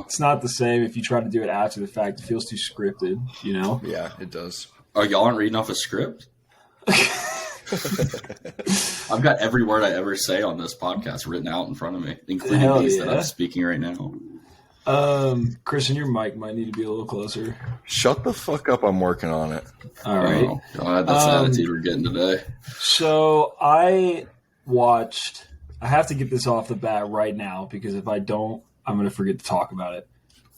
It's not the same if you try to do it after the fact. It feels too scripted, you know? Yeah, it does. Oh, y'all aren't reading off a script? I've got every word I ever say on this podcast written out in front of me, including these that I'm speaking right now. Christian, your mic might need to be a little closer. Shut the fuck up. I'm working on it. All right. Oh, God, that's the attitude we're getting today. So I have to get this off the bat right now because if I don't, I'm going to forget to talk about it.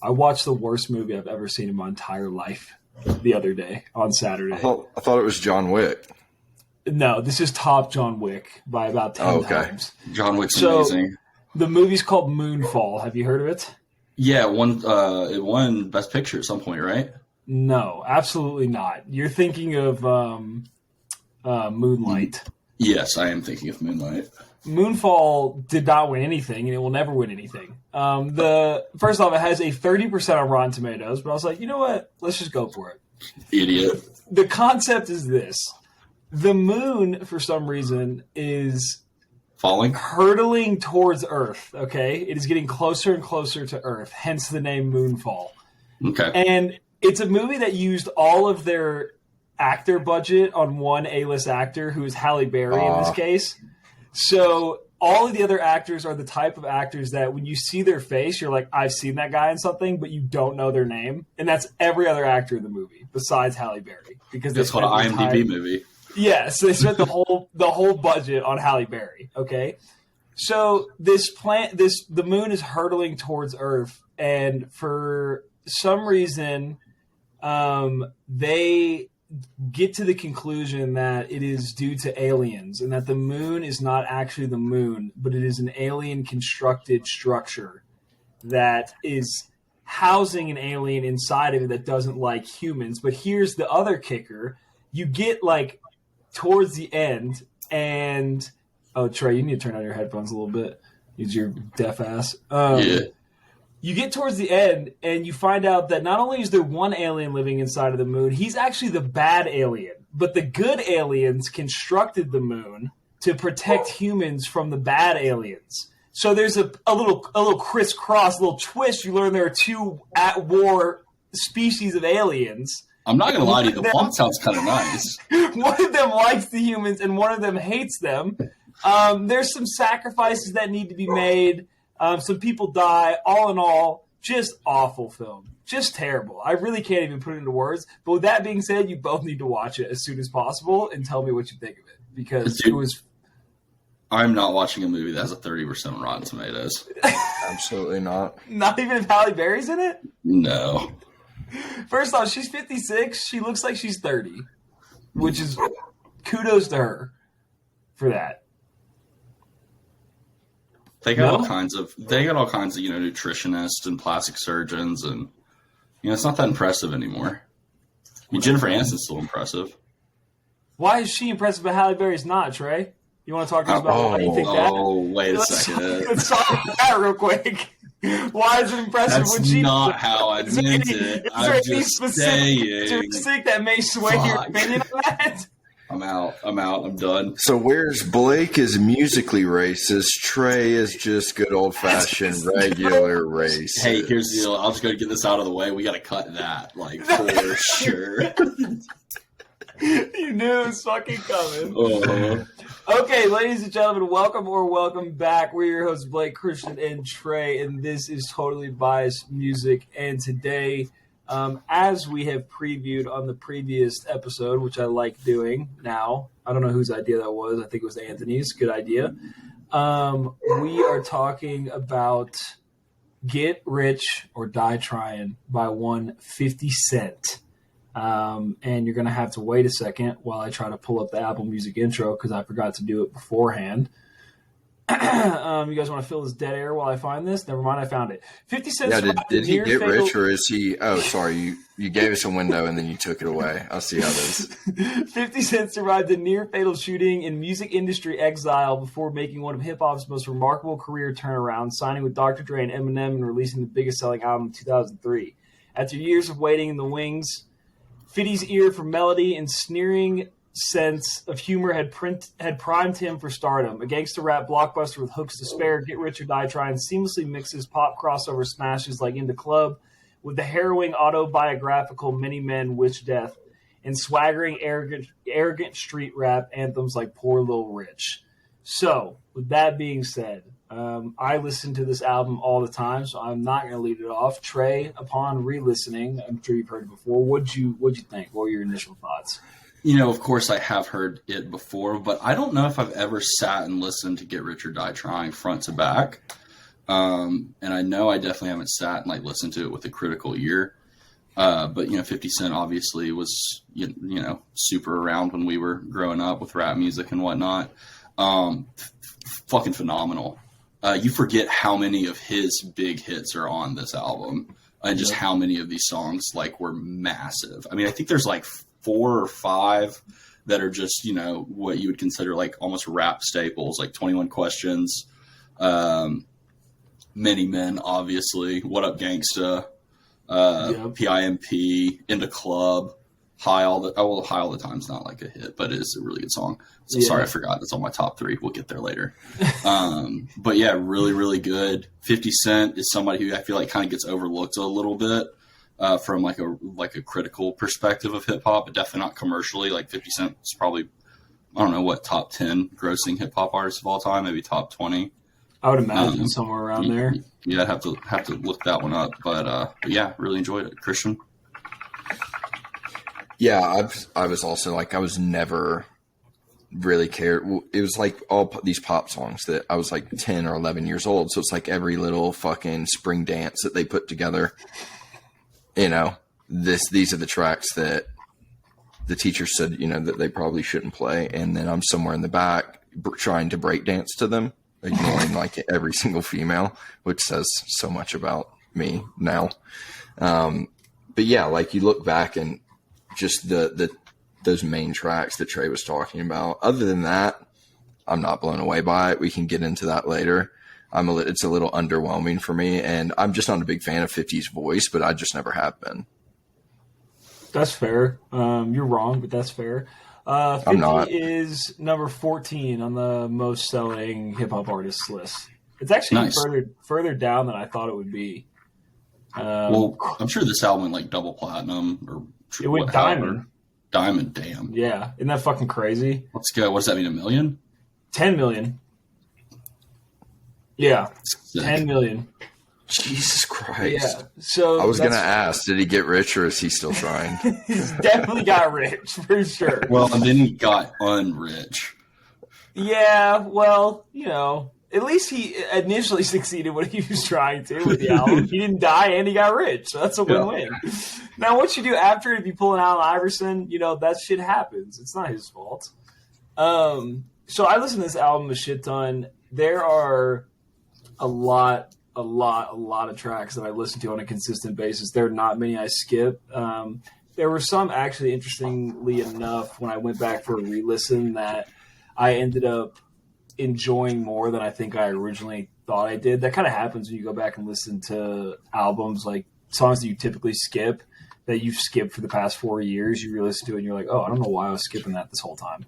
I watched the worst movie I've ever seen in my entire life the other day on Saturday. I thought it was John Wick. No, this is top John Wick by about 10 times. John Wick's amazing. The movie's called Moonfall. Have you heard of it? Yeah, it won Best Picture at some point, right? No, absolutely not. You're thinking of Moonlight. Yes, I am thinking of Moonlight. Moonfall did not win anything, and it will never win anything. First off, it has a 30% on Rotten Tomatoes, but I was like, you know what? Let's just go for it. Idiot. The concept is this. The moon, for some reason, is falling, hurtling towards Earth, okay? It is getting closer and closer to Earth, hence the name Moonfall. Okay. And it's a movie that used all of their actor budget on one A-list actor, who is Halle Berry in this case. So all of the other actors are the type of actors that when you see their face, you're like, I've seen that guy in something, but you don't know their name. And that's every other actor in the movie besides Halle Berry. Because it's called an IMDb movie. Yes, they spent the whole budget on Halle Berry. Okay, so the moon is hurtling towards Earth, and for some reason, they get to the conclusion that it is due to aliens, and that the moon is not actually the moon, but it is an alien constructed structure that is housing an alien inside of it that doesn't like humans. But here's the other kicker: you get towards the end, and Trey, you need to turn on your headphones a little bit. Use your deaf ass. You get towards the end, and you find out that not only is there one alien living inside of the moon, he's actually the bad alien. But the good aliens constructed the moon to protect humans from the bad aliens. So there's a little crisscross, a little twist. You learn there are two at war species of aliens. I'm not going to lie to you. The plot sounds kind of nice. One of them likes the humans, and one of them hates them. There's some sacrifices that need to be made. Some people die. All in all, just awful film. Just terrible. I really can't even put it into words. But with that being said, you both need to watch it as soon as possible and tell me what you think of it. Because it was... I'm not watching a movie that has a 30% on Rotten Tomatoes. Absolutely not. Not even if Halle Berry's in it? No. First off, she's 56. She looks like she's 30, which is kudos to her for that. They got all kinds of nutritionists and plastic surgeons, and it's not that impressive anymore. I mean, Jennifer Aniston's still impressive. Why is she impressive, but Halle Berry's not, Trey? You want to talk to us about why you think that? Oh, wait a second. Let's talk about that real quick. Why is it impressive when she... That's not how I meant it. I'm just saying. That may sway your opinion on that? I'm out. I'm done. So where's Blake is musically racist, Trey is just good old-fashioned regular racist. Hey, here's the deal. I'll just go get this out of the way. We got to cut that, for sure. You knew it was fucking coming. Okay, ladies and gentlemen, welcome back. We're your hosts, Blake, Christian, and Trey, and this is Totally Biased Music. And today, as we have previewed on the previous episode, which I like doing now, I don't know whose idea that was. I think it was Anthony's. Good idea. We are talking about Get Rich or Die Trying by one 50 Cent. And you're going to have to wait a second while I try to pull up the Apple Music intro because I forgot to do it beforehand. You guys want to fill this dead air while I find this? Never mind, I found it. 50 Cent. Yeah, did he get rich or is he... Oh, sorry, you gave us a window and then you took it away. I'll see how this is. 50 Cent survived a near-fatal shooting in music industry exile before making one of hip-hop's most remarkable career turnarounds, signing with Dr. Dre and Eminem and releasing the biggest-selling album in 2003. After years of waiting in the wings... 50's ear for melody and sneering sense of humor had primed him for stardom. A gangster rap blockbuster with hooks to spare, Get Rich or Die Trying seamlessly mixes pop crossover smashes like Into Club with the harrowing autobiographical Many Men Wish Death and swaggering arrogant street rap anthems like Poor Little Rich. So, with that being said, I listen to this album all the time, so I'm not going to lead it off. Trey, upon re-listening, I'm sure you've heard it before. What'd you think? What were your initial thoughts? Of course I have heard it before, but I don't know if I've ever sat and listened to Get Rich or Die Trying front to back. And I know I definitely haven't sat and listened to it with a critical ear. But 50 Cent obviously was, super around when we were growing up with rap music and whatnot. Fucking phenomenal. You forget how many of his big hits are on this album and just how many of these songs were massive. I mean, I think there's 4 or 5 that are just, what you would consider almost rap staples, like 21 Questions, Many Men, obviously, What Up Gangsta, PIMP, Into Club, High All the Time's not a hit, but it is a really good song. So sorry, I forgot. That's on my top 3. We'll get there later. But yeah, really, really good. 50 Cent is somebody who I feel kind of gets overlooked a little bit from a critical perspective of hip hop, but definitely not commercially. 50 Cent is probably, I don't know what, top 10 grossing hip hop artists of all time, maybe top 20. I would imagine somewhere around there. Yeah, I'd have to look that one up. But yeah, really enjoyed it. Christian? Yeah, I was also I was never really cared. It was all these pop songs that I was 10 or 11 years old. So it's every little fucking spring dance that they put together. These are the tracks that the teacher said, that they probably shouldn't play. And then I'm somewhere in the back trying to break dance to them, ignoring every single female, which says so much about me now. But yeah, you look back and just those main tracks that Trey was talking about. Other than that, I'm not blown away by it. We can get into that later. It's a little underwhelming for me, and I'm just not a big fan of 50's voice, but I just never have been. That's fair. You're wrong, but that's fair. 50 I'm not. Is number 14 on the most selling hip hop artists list. It's actually nice. further down than I thought it would be. Well, I'm sure this album went double platinum or it went diamond. Diamond, damn. Yeah, isn't that fucking crazy? Let's go. What does that mean? 1 million? 10 million. Yeah, Sick. 10 million. Jesus Christ. Yeah. So I was going to ask, did he get rich or is he still trying? He's definitely got rich, for sure. Well, and then he got unrich. Yeah, well, at least he initially succeeded what he was trying to with the album. He didn't die and he got rich, so that's a win-win. Yeah. Now, what you do after, if you pull an Allen Iverson, that shit happens. It's not his fault. So I listened to this album a shit ton. There are a lot of tracks that I listen to on a consistent basis. There are not many I skip. There were some, actually, interestingly enough, when I went back for a re-listen that I ended up enjoying more than I think I originally thought I did. That kind of happens when you go back and listen to albums, songs that you typically skip, that you've skipped for the past 4 years. You re-listen to it and you're like, oh, I don't know why I was skipping that this whole time.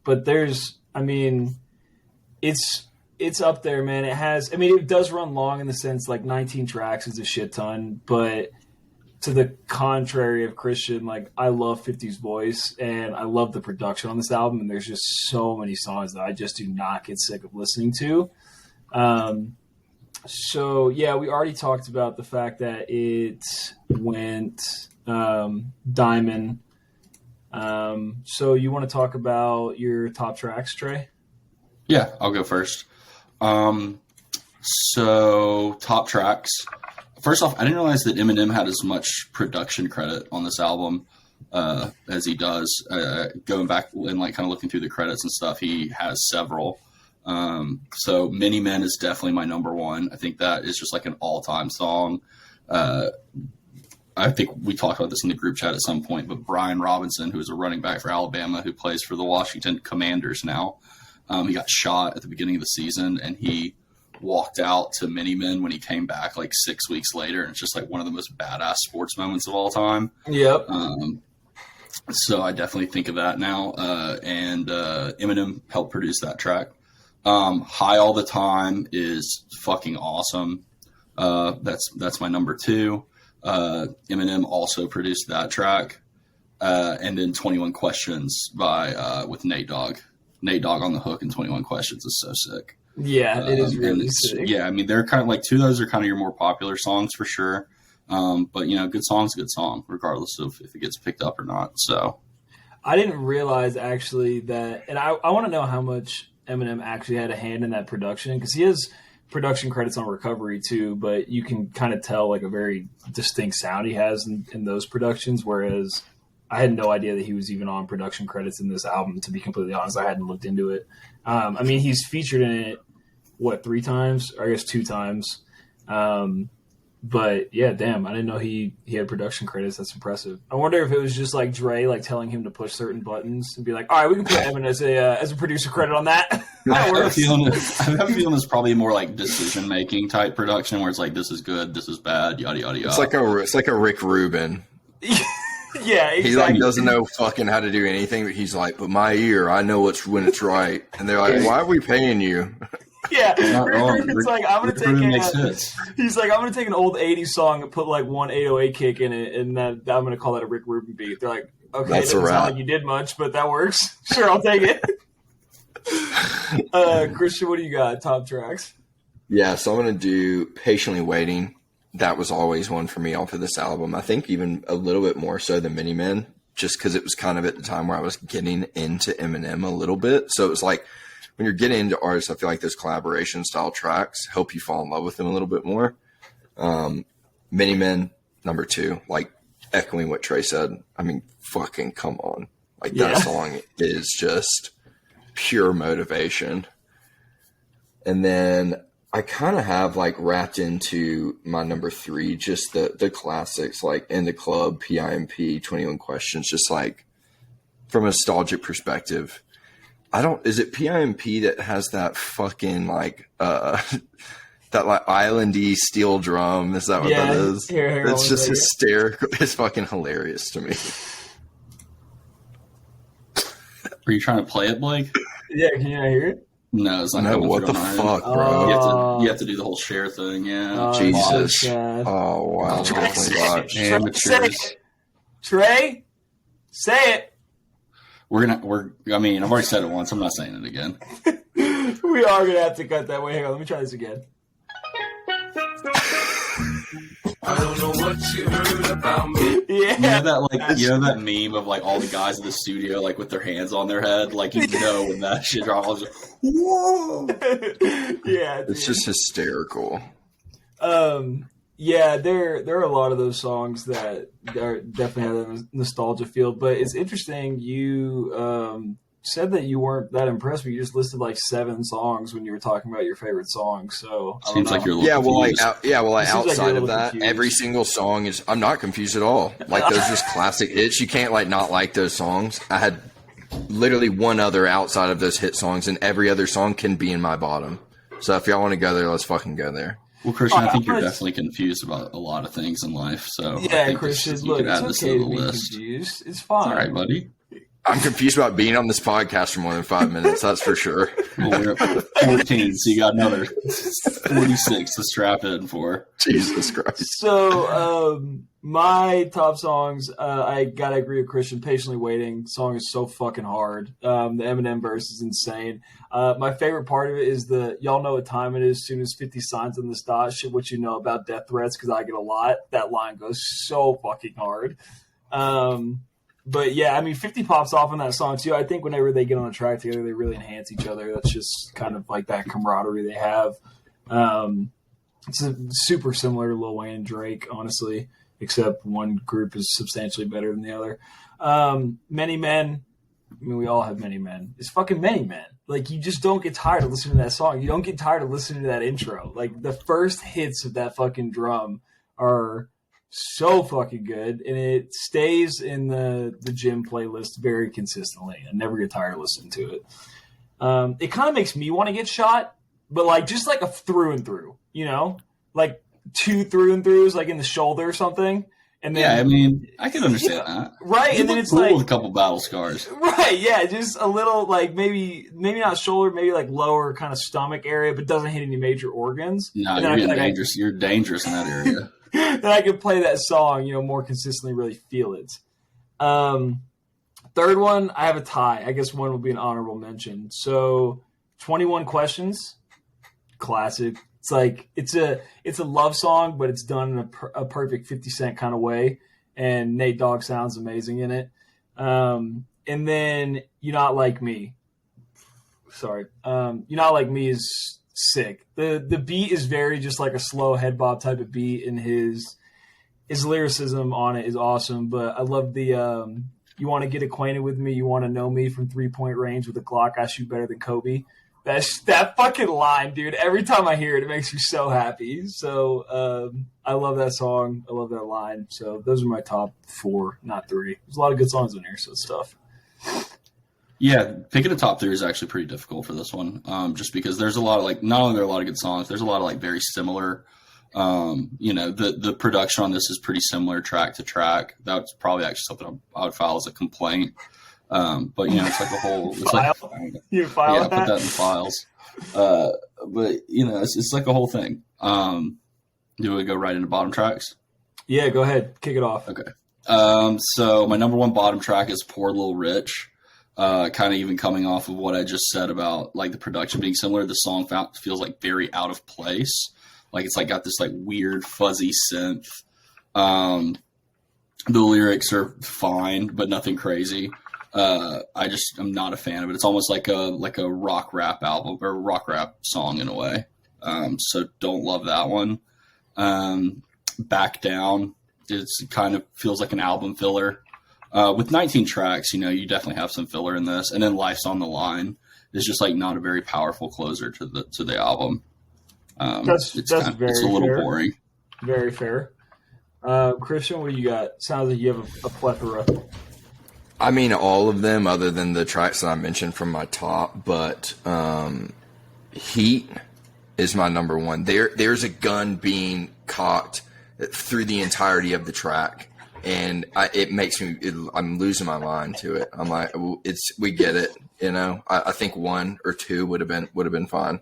But it's up there, man. It does run long in the sense 19 tracks is a shit ton, but to the contrary of Christian, I love 50's voice and I love the production on this album, and there's just so many songs that I just do not get sick of listening to. So yeah, we already talked about the fact that it went diamond. So you want to talk about your top tracks, Trey? Yeah, I'll go first. So top tracks. First off, I didn't realize that Eminem had as much production credit on this album as he does. Going back and kind of looking through the credits and stuff, he has several. So Many Men is definitely my number one. I think that is just an all-time song. I think we talked about this in the group chat at some point, but Brian Robinson, who is a running back for Alabama, who plays for the Washington Commanders now, he got shot at the beginning of the season, and he walked out to Many Men when he came back 6 weeks later. And it's just one of the most badass sports moments of all time. Yep. So I definitely think of that now. And Eminem helped produce that track. High All the Time is fucking awesome. That's my number 2. Eminem also produced that track. And then 21 Questions with Nate Dogg. Nate Dogg on the hook in 21 Questions is so sick. Yeah, it is really sick. Yeah, I mean, they're kind of like 2 of those are kind of your more popular songs for sure. But, good song's a good song, regardless of if it gets picked up or not. So I didn't realize actually that, and I want to know how much Eminem actually had a hand in that production, because he has production credits on Recovery too, but you can kind of tell like a very distinct sound he has in those productions, whereas I had no idea that he was even on production credits in this album, to be completely honest. I hadn't looked into it. I mean, he's featured in it, 3 times? Or I guess 2 times. But yeah, damn, I didn't know he had production credits. That's impressive. I wonder if it was just like Trey, like telling him to push certain buttons and be like, all right, we can put Evan as a producer credit on that. I have a feeling it's probably more like decision making type production where it's like, this is good, this is bad, yada yada yada. It's like a Rick Rubin. Yeah, exactly. He like doesn't know fucking how to do anything, but he's like, but my ear, I know when it's right. And they're like, why are we paying you? Yeah, it's like I'm gonna take an old '80s song and put like one 808 kick in it, and I'm gonna call that a Rick Rubin beat. They're like, okay, that's it doesn't sound like you did much, but that works. Sure, I'll take it. Christian, what do you got? Top tracks? Yeah, so I'm gonna do "Patiently Waiting." That was always one for me off of this album. I think even a little bit more so than Many Men, just because it was kind of at the time where I was getting into Eminem a little bit. So it was like, when you're getting into artists, I feel like those collaboration style tracks help you fall in love with them a little bit more. Many Men, number 2, like echoing what Trey said. I mean, fucking come on. Like that song is just pure motivation. And then I kind of have like wrapped into my number 3, just the classics like In the Club, PIMP, 21 Questions, just like from a nostalgic perspective. Is it PIMP that has that fucking like that like islandy steel drum? Is that what that is? It's just hysterical. It's fucking hilarious to me. Are you trying to play it, Blake? Yeah, can you not hear it? No, it's not. No, what the fuck, bro? You have to do the whole share thing. Yeah. Jesus. Oh wow. Trey, say it. I've already said it once. I'm not saying it again. We are going to have to cut that way. Hang on, let me try this again. I don't know what you heard about me. Yeah. You know that meme of like all the guys in the studio like with their hands on their head, like when that shit dropped, I was like, whoa. Yeah. It's just hysterical. Yeah, there are a lot of those songs that are definitely have a nostalgia feel, but it's interesting. You said that you weren't that impressed, but you just listed like 7 songs when you were talking about your favorite songs. So seems like you're a little confused. Outside of that, every single song is. I'm not confused at all. Like those just classic hits. You can't like not like those songs. I had literally one other outside of those hit songs, and every other song can be in my bottom. So if y'all want to go there, let's fucking go there. Well, Christian, I think you're definitely confused about a lot of things in life. So yeah, Christian, look, it's okay to be confused. It's fine. All right, buddy. I'm confused about being on this podcast for more than 5 minutes. That's for sure. Well, we're at 14, so you got another 46 to strap in for. Jesus Christ. So, my top songs, I gotta agree with Christian. Patiently Waiting song is so fucking hard. The Eminem verse is insane. My favorite part of it is y'all know what time it is. Soon as 50 signs on this dot, shit, what you know about death threats, because I get a lot. That line goes so fucking hard. But yeah, I mean, 50 pops off on that song too. I think whenever they get on a track together, they really enhance each other. That's just kind of like that camaraderie they have. It's super similar to Lil Wayne and Drake, honestly, except one group is substantially better than the other. Many Men. I mean, we all have many men. It's fucking Many Men. Like, you just don't get tired of listening to that song. You don't get tired of listening to that intro. Like, the first hits of that fucking drum are so fucking good, and it stays in the gym playlist very consistently. I never get tired of listening to it. It kind of makes me want to get shot, but like just like a through and through, you know, like 2 through and throughs, like in the shoulder or something, And then, yeah, I mean, I can understand that. Right, You and then look it's cool like with a couple battle scars. right, yeah, just a little like maybe not shoulder, maybe like lower kind of stomach area, but doesn't hit any major organs. No, And you're then I getting feel like dangerous. You're dangerous in that area. then I can play that song, more consistently, really feel it. Third one, I have a tie. I guess one will be an honorable mention. So, 21 Questions, classic. It's like it's a love song, but it's done in a perfect 50 Cent kind of way, and Nate Dogg sounds amazing in it. And then You Not Like Me. Sorry, You Not Like Me is sick. The beat is very just like a slow head bob type of beat, and his lyricism on it is awesome. But I love the you want to get acquainted with me, you want to know me from 3-point range with a Glock, I shoot better than Kobe. That fucking line, dude. Every time I hear it, it makes me so happy. So I love that song. I love that line. So those are my top 4, not 3. There's a lot of good songs in here, so it's tough. Yeah, picking a top 3 is actually pretty difficult for this one, just because there's a lot of not only are there a lot of good songs, there's a lot of very similar. The production on this is pretty similar track to track. That's probably actually something I would file as a complaint. But it's like a whole. It's File? You file put that in files. But it's like a whole thing. Do we go right into bottom tracks? Yeah, go ahead, kick it off. Okay. So my number 1 bottom track is Poor Little Rich. Kind of even coming off of what I just said about the production being similar, the song feels very out of place. It's got this weird fuzzy synth. The lyrics are fine, but nothing crazy. I'm not a fan of it. It's almost like a rock rap album or rock rap song in a way. So don't love that one. Back Down. It's kind of feels like an album filler. With 19 tracks, you definitely have some filler in this. And then Life's on the Line is just not a very powerful closer to the album. It's a little fair. Boring. Very fair. Christian, what do you got? Sounds like you have a plethora. I mean, all of them other than the tracks that I mentioned from my top, but Heat is my number 1. There's a gun being cocked through the entirety of the track, and it makes me I'm losing my mind to it. I'm like, we get it, I think 1 or 2 would have been fine.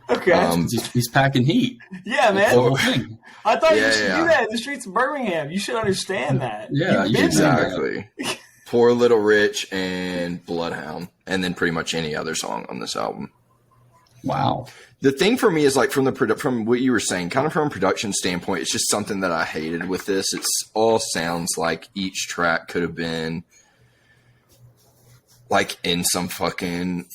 Okay. He's packing heat. Yeah, man. The whole thing. I thought you should do that in the streets of Birmingham. You should understand that. Yeah, exactly. Poor Little Rich and Bloodhound, and then pretty much any other song on this album. Wow. The thing for me is from what you were saying, kind of from a production standpoint, it's just something that I hated with this. It all sounds like each track could have been in some fucking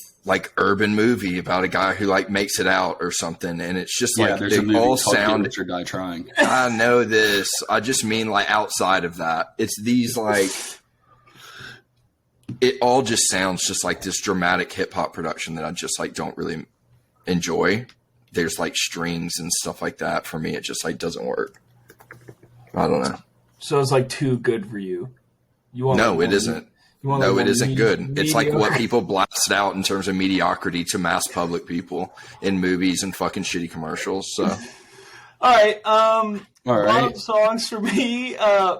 urban movie about a guy who makes it out or something, and it's just there's they all sound. Get Rich or Die Trying. I know this. I just mean outside of that, it's these it all just sounds just like this dramatic hip hop production that I just don't really enjoy. There's strings and stuff like that. For me, it just doesn't work. I don't know. So it's too good for you. No, it isn't. No, it isn't good. It's what people blast out in terms of mediocrity to mass public people in movies and fucking shitty commercials. So, all right. Bottom songs for me.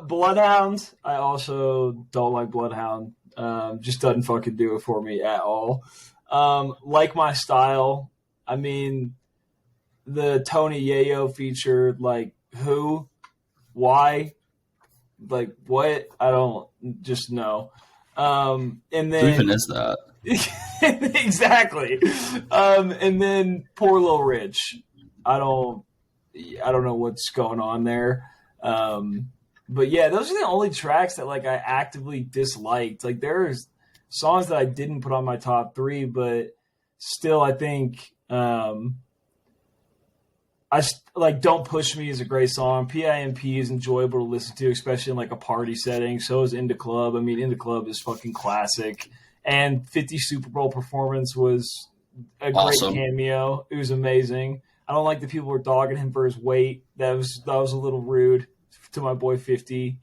Bloodhound. I also don't like Bloodhound. Just doesn't fucking do it for me at all. Like My Style. I mean, the Tony Yayo feature. Who? Why? What? I don't. Just know. And then Who even is that? Exactly. And then Poor Little Rich. I don't know what's going on there. But yeah, those are the only tracks that I actively disliked. There's songs that I didn't put on my top 3, but still I think Don't Push Me is a great song. PIMP is enjoyable to listen to, especially in a party setting. So is In the Club. I mean, In the Club is fucking classic. And 50 Super Bowl performance was a awesome. Great cameo. It was amazing. I don't like that people were dogging him for his weight. That was a little rude to my boy 50.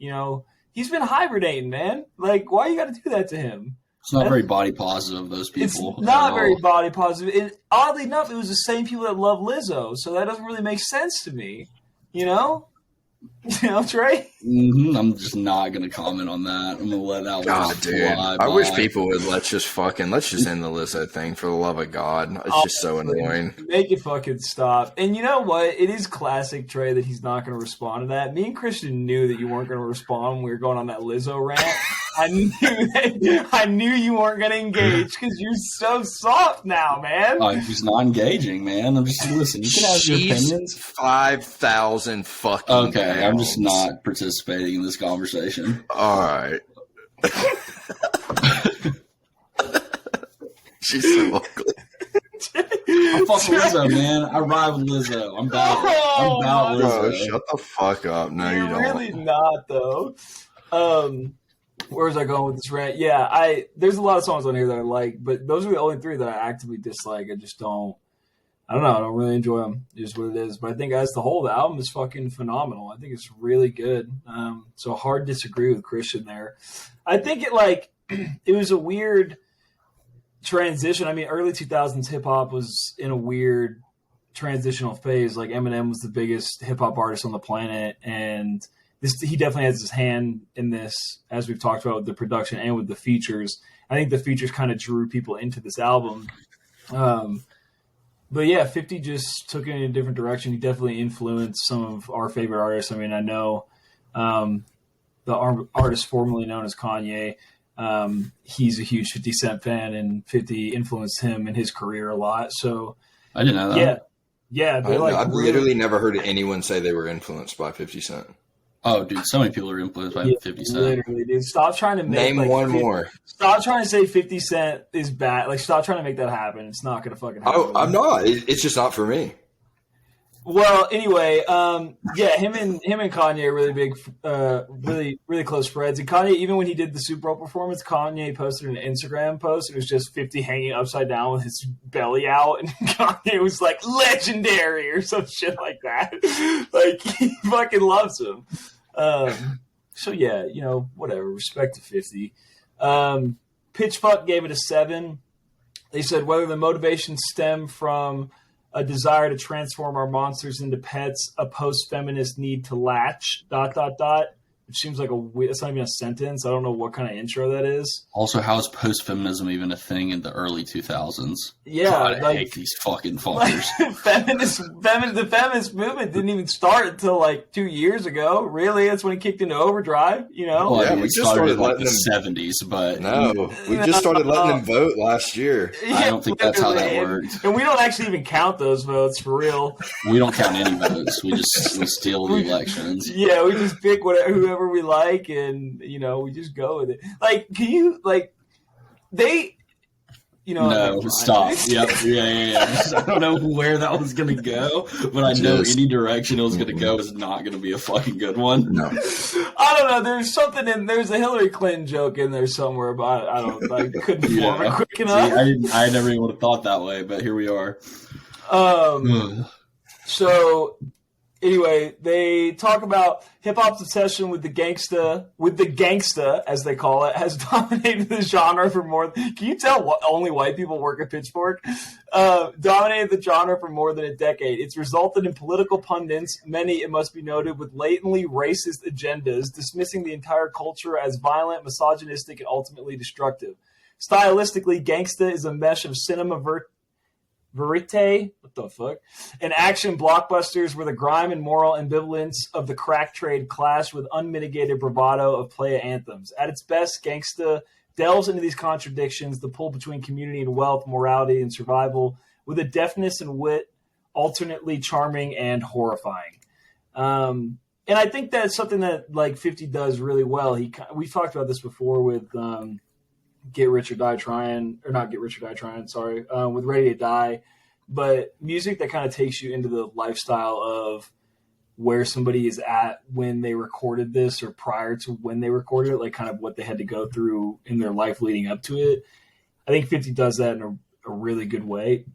He's been hibernating, man. Why you got to do that to him? It's not very body positive, those people. It's not very body positive. And oddly enough, it was the same people that love Lizzo, so that doesn't really make sense to me. You know, Trey? I'm just not going to comment on that. I'm going to let that God, one dude. fly I by. wish people would let's just end the Lizzo thing for the love of God. It's just so annoying. Make it fucking stop. And you know what? It is classic, Trey, that he's not going to respond to that. Me and Christian knew that you weren't going to respond when we were going on that Lizzo rant. I knew you weren't going to engage because you're so soft now, man. I'm just not engaging, man. I'm just listen. You can have your opinions. 5,000 fucking. Okay, pounds. I'm just not participating in this conversation. All right. She's so ugly. I fuck Lizzo, man. I ride with Lizzo. I'm about Bro, Lizzo. shut the fuck up. No, you don't. Really not, though. Where was I going with this rant? Yeah, there's a lot of songs on here that I like, but those are the only three that I actively dislike. I just don't. I don't know. I don't really enjoy them. Just what it is. But I think as the whole, the album is fucking phenomenal. I think it's really good. So hard to disagree with Christian there. I think it was a weird transition. I mean, early 2000s hip hop was in a weird transitional phase. Like Eminem was the biggest hip hop artist on the planet, and he definitely has his hand in this, as we've talked about with the production and with the features. I think the features kind of drew people into this album. But yeah, 50 just took it in a different direction. He definitely influenced some of our favorite artists. I mean, I know the artist formerly known as Kanye, he's a huge 50 Cent fan, and 50 influenced him in his career a lot. So I didn't know that. Yeah. I've literally never heard anyone say they were influenced by 50 Cent. Oh, dude, so many people are influenced by 50 Cent. Literally, dude. Stop trying to make Name one more. Stop trying to say 50 Cent is bad. Like, stop trying to make that happen. It's not going to fucking happen. I'm not. It's just not for me. Well, anyway, him and Kanye are really big, really close friends. And Kanye, even when he did the Super Bowl performance, Kanye posted an Instagram post. It was just 50 hanging upside down with his belly out, and Kanye was like legendary or some shit like that. Like, he fucking loves him. So yeah, whatever. Respect to 50. Pitchfuck gave it a 7. They said whether the motivation stemmed from a desire to transform our monsters into pets, a post-feminist need to latch, ... Which seems like it's not even a sentence. I don't know what kind of intro that is. Also, how is post-feminism even a thing in the early 2000s? Yeah. God, I hate these fucking fuckers. The feminist movement didn't even start until like 2 years ago. Really? That's when it kicked into overdrive, Well, yeah, we just started letting the 70s, but... No, we just started letting them vote last year. I don't think that's how that worked. And we don't actually even count those votes, for real. We don't count any votes. We steal the elections. Yeah, we just pick whoever we like, and we just go with it. Like, can you No, stop. Yep. Yeah. I don't know where that was going to go, but I know any direction it was going to go is not going to be a fucking good one. No. I don't know. There's a Hillary Clinton joke in there somewhere, but I couldn't form it quick enough. See, I never even would have thought that way, but here we are. So anyway, they talk about hip-hop's obsession with the gangsta, as they call it, has dominated the genre for more. Can you tell only white people work at Pitchfork? Dominated the genre for more than a decade. It's resulted in political pundits, many, it must be noted, with latently racist agendas, dismissing the entire culture as violent, misogynistic, and ultimately destructive. Stylistically, gangsta is a mesh of cinema verite, what the fuck, and action blockbusters where the grime and moral ambivalence of the crack trade clash with unmitigated bravado of playa anthems. At its best, gangsta delves into these contradictions, the pull between community and wealth, morality and survival, with a deftness and wit alternately charming and horrifying. And I think that's something that like 50 does really well. We talked about this before with Get Rich or Die Trying, or not Get Rich or Die Trying, sorry, with Ready to Die. But music that kind of takes you into the lifestyle of where somebody is at when they recorded this or prior to when they recorded it, like kind of what they had to go through in their life leading up to it. I think 50 does that in a really good way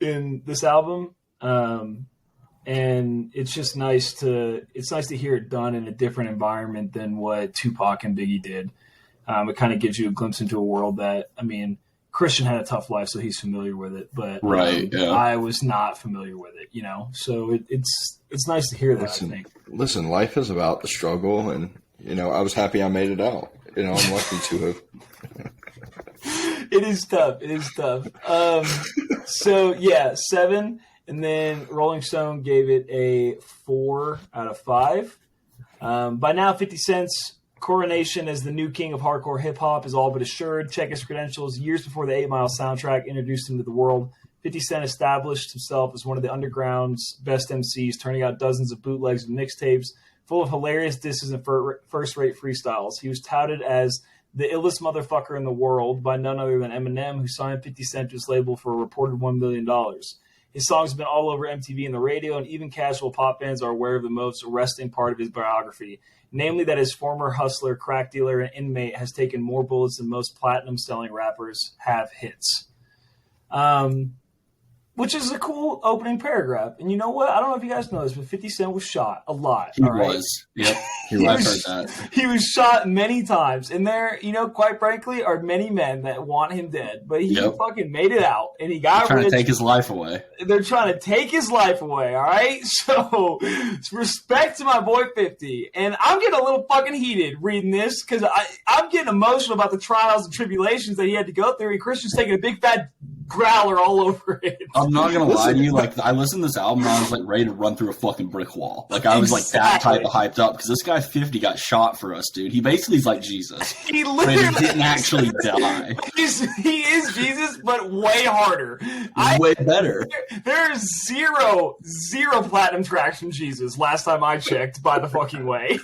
in this album. And it's just nice to hear it done in a different environment than what Tupac and Biggie did. It kind of gives you a glimpse into a world that, I mean, Christian had a tough life, so he's familiar with it. But Right, yeah. I was not familiar with it, So it's nice to hear that. I think. Listen, life is about the struggle, and I was happy I made it out. I'm lucky to have. It is tough. It is tough. So yeah, 7, and then Rolling Stone gave it a 4 out of 5. By now, 50 Cent's coronation as the new king of hardcore hip hop is all but assured. Check his credentials. Years before the 8 Mile soundtrack introduced him to the world, 50 Cent established himself as one of the underground's best MCs, turning out dozens of bootlegs and mixtapes full of hilarious disses and first-rate freestyles. He was touted as the illest motherfucker in the world by none other than Eminem, who signed 50 Cent to his label for a reported $1 million. His songs have been all over MTV and the radio, and even casual pop fans are aware of the most arresting part of his biography, namely that his former hustler, crack dealer, and inmate has taken more bullets than most platinum-selling rappers have hits. Which is a cool opening paragraph. And you know what? I don't know if you guys know this, but 50 Cent was shot a lot. He was. Yep. I've heard that. He was shot many times. And there, quite frankly, are many men that want him dead. But he fucking made it out. And he got trying to take his life away. They're trying to take his life away, all right? So, respect to my boy 50. And I'm getting a little fucking heated reading this because I'm getting emotional about the trials and tribulations that he had to go through. And Christian's taking a big fat growler all over it. I'm not gonna lie to you. Like, I listened to this album and I was like ready to run through a fucking brick wall. Like, I was like that type of hyped up because this guy 50 got shot for us, dude. He basically is like Jesus. He literally didn't actually die. He is Jesus, but way harder. Way better. There's zero platinum tracks from Jesus. Last time I checked, by the fucking way.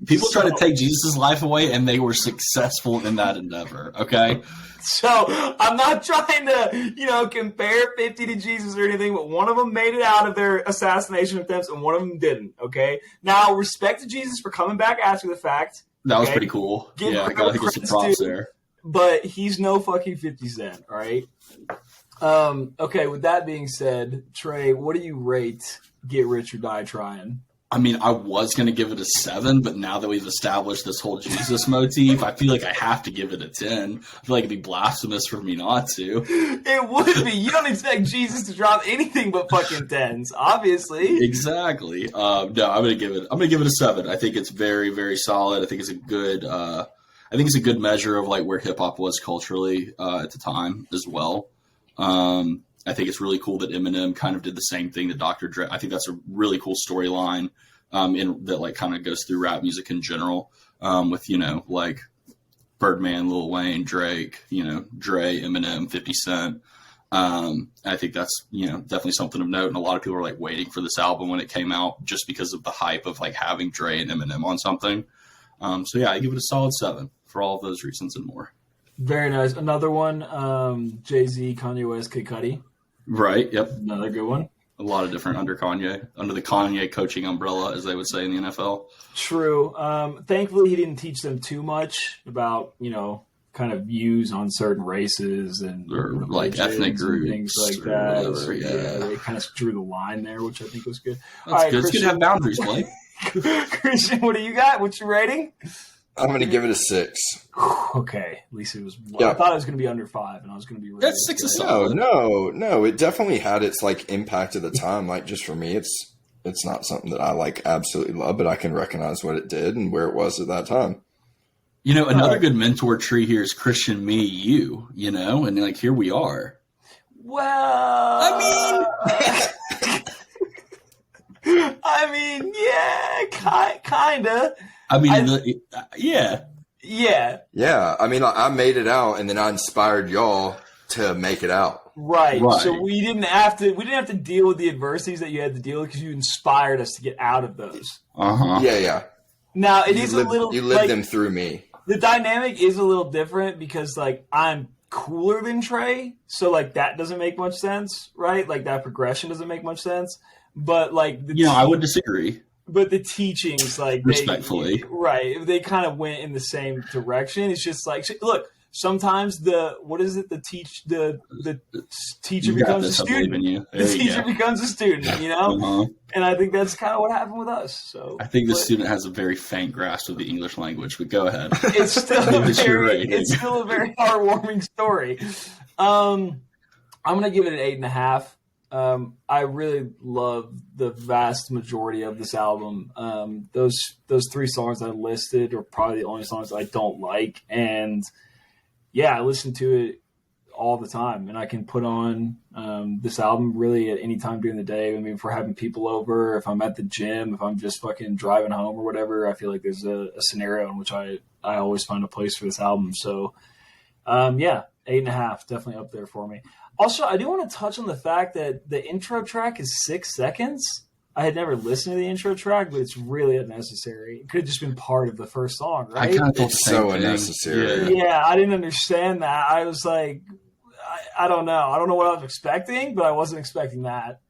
People try to take Jesus' life away, and they were successful in that endeavor. Okay. So I'm not trying to, compare 50 to Jesus or anything, but one of them made it out of their assassination attempts and one of them didn't. Okay. Now, respect to Jesus for coming back after the fact. That was pretty cool. I gotta give some props there. But he's no fucking 50 Cent. All right. Okay. With that being said, Trey, what do you rate Get Rich or Die Trying? I mean, I was going to give it a 7, but now that we've established this whole Jesus motif, I feel like I have to give it a 10. I feel like it'd be blasphemous for me not to. It would be. You don't expect Jesus to drop anything but fucking 10s, obviously. Exactly. No, I'm going to give it a 7. I think it's very, very solid. I think it's a good measure of like where hip hop was culturally at the time as well. I think it's really cool that Eminem kind of did the same thing that Dr. Dre. I think that's a really cool storyline that like kind of goes through rap music in general with, like Birdman, Lil Wayne, Drake, Dre, Eminem, 50 Cent. I think that's, definitely something of note. And a lot of people are like waiting for this album when it came out just because of the hype of like having Dre and Eminem on something. So yeah, I give it a solid 7 for all of those reasons and more. Very nice. Another one, Jay-Z, Kanye West, Kid Cudi. Right. Yep. Another good one. A lot of different under the Kanye coaching umbrella, as they would say in the NFL. True. Thankfully, he didn't teach them too much about, kind of views on certain races and or like ethnic groups, things like that. Whatever, yeah. They kind of drew the line there, which I think was good. That's all right, good. It's good to have boundaries, Blake. Christian, what do you got? What's your rating? I'm going to give it a 6. Okay, at least it was. I thought it was going to be under 5, and I was going to be. That's 6 is solid. No. It definitely had its like impact at the time. Like just for me, it's not something that I like absolutely love, but I can recognize what it did and where it was at that time. Another good mentor tree here is Christian, me, you. And like here we are. Well, yeah, kinda. Yeah. Yeah. I mean, I made it out, and then I inspired y'all to make it out. Right. So we didn't have to deal with the adversities that you had to deal with because you inspired us to get out of those. Yeah. Now it is a little. You lived them through me. The dynamic is a little different because like I'm cooler than Trey, so like that doesn't make much sense, right? Like that progression doesn't make much sense. But like, I would disagree. But the teachings, like respectfully, they kind of went in the same direction. It's just like, look, sometimes the teacher You got becomes a this. I believe in student. you. There The you teacher go. becomes a student, you know? Uh-huh. And I think that's kind of what happened with us. So I think the student has a very faint grasp of the English language, but go ahead. it's still Give us your rating. it's still a very heartwarming story. I'm gonna give it an 8.5. I really love the vast majority of this album. Those 3 songs I listed are probably the only songs I don't like, and yeah, I listen to it all the time, and I can put on this album really at any time during the day. I mean, if we're having people over, if I'm at the gym, if I'm just fucking driving home or whatever, I feel like there's a scenario in which I always find a place for this album. So, yeah, 8.5, definitely up there for me. Also, I do want to touch on the fact that the intro track is 6 seconds. I had never listened to the intro track, but it's really unnecessary. It could have just been part of the first song, right? I kind of thought It's the same so thing. unnecessary. Yeah, I didn't understand that. I was like, I don't know. I don't know what I was expecting, but I wasn't expecting that.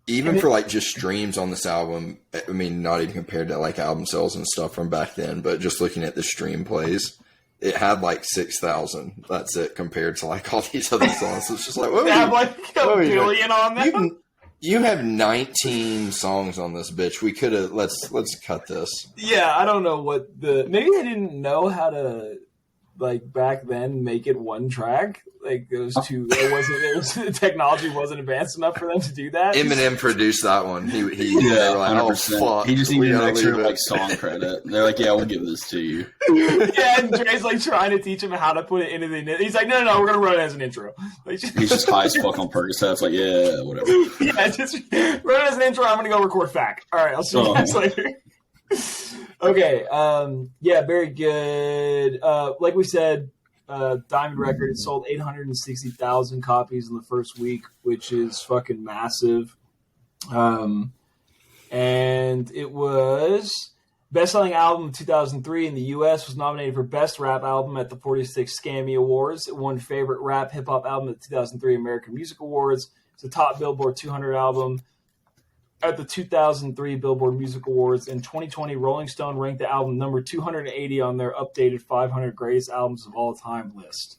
Even for like just streams on this album, I mean, not even compared to like album sales and stuff from back then, but just looking at the stream plays, it had like 6,000. That's it compared to like all these other songs. It's just like, They have like a billion on them. You have 19 songs on this bitch. We could have let's cut this. Yeah, I don't know what maybe they didn't know how to like back then make it one track. Like it was the technology wasn't advanced enough for them to do that. Eminem produced that one. He Yeah, they were like, 100%. oh fuck. He just we needed an gotta extra leave it. like song credit. They're like, yeah, we'll give this to you. Yeah, and Dre's like trying to teach him how to put it into the. He's like, no, we're gonna run it as an intro. Like, He's just high as fuck on Percocets. Like, yeah, whatever. yeah, just run it as an intro. I'm gonna go record FAC. All right, I'll see you guys later. Okay, yeah, very good. Like we said, Diamond Record, it sold 860,000 copies in the first week, which is fucking massive. And it was best-selling album of 2003 in the U.S. was nominated for Best Rap Album at the 46th Scammy Awards. It won Favorite Rap Hip Hop Album at the 2003 American Music Awards. It's a top Billboard 200 album at the 2003 Billboard Music Awards. In 2020, Rolling Stone ranked the album number 280 on their updated 500 greatest albums of all time list.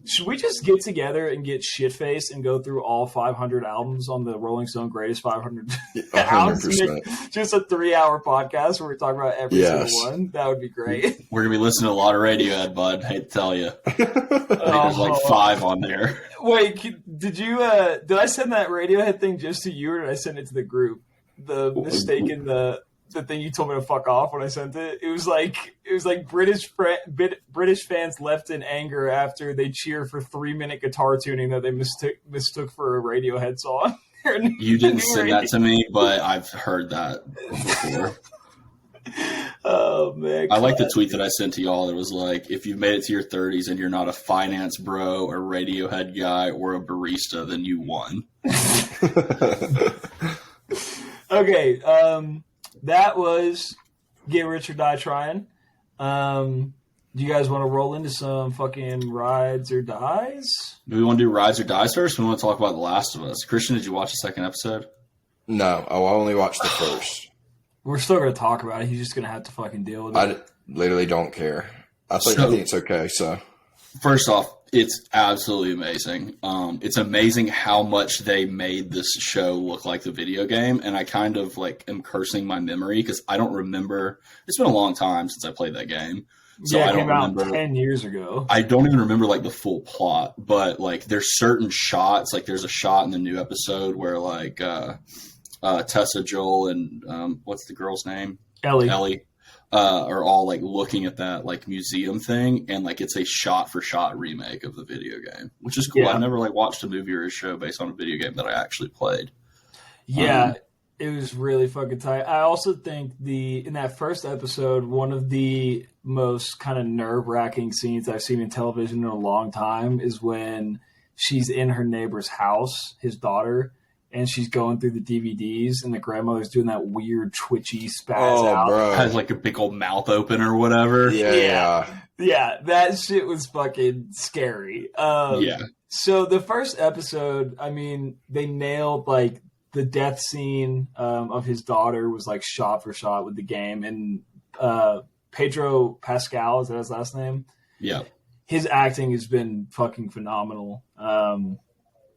Should we just get together and get shit-faced and go through all 500 albums on the Rolling Stone Greatest 500 albums? 100%. Just a 3-hour podcast where we talk about every Yes. single one. That would be great. We're gonna be listening to a lot of Radiohead, bud. Hate to tell you. I think there's like 5 on there. Wait, did I send that Radiohead thing just to you, or did I send it to the group? The mistake in the thing you told me to fuck off when I sent it. It was like British fans left in anger after they cheer for 3-minute guitar tuning that they mistook for a Radiohead song. You didn't send that to me, but I've heard that before. Oh man! I like the tweet that I sent to y'all. It was like, if you've made it to your 30s and you're not a finance bro, a Radiohead guy, or a barista, then you won. Okay, that was Get Rich or Die Trying. Do you guys want to roll into some fucking rides or dies? Do we want to do rides or dies first? Or we want to talk about The Last of Us. Christian, did you watch the second episode? No, I only watched the first. We're still going to talk about it. He's just going to have to fucking deal with it. I literally don't care. I think it's okay. So First off, it's absolutely amazing. It's amazing how much they made this show look like the video game, and I kind of like am cursing my memory because I don't remember. It's been a long time since I played that game, so yeah, I it don't came out remember. 10 years ago. I don't even remember like the full plot, but like there's certain shots. Like there's a shot in the new episode where like Tessa, Joel, and what's the girl's name? Ellie. Are all like looking at that like museum thing, and like it's a shot for shot remake of the video game, which is cool. Yeah. I never like watched a movie or a show based on a video game that I actually played. Yeah, it was really fucking tight. I also think in that first episode, one of the most kind of nerve-wracking scenes I've seen in television in a long time is when she's in her neighbor's house, his daughter, and she's going through the DVDs, and the grandmother's doing that weird twitchy spaz out. bro. Has like a big old mouth open or whatever. Yeah. Yeah, that shit was fucking scary. Yeah. So the first episode, I mean, they nailed like the death scene of his daughter was like shot for shot with the game, and Pedro Pascal, is that his last name? Yeah. his acting has been fucking phenomenal.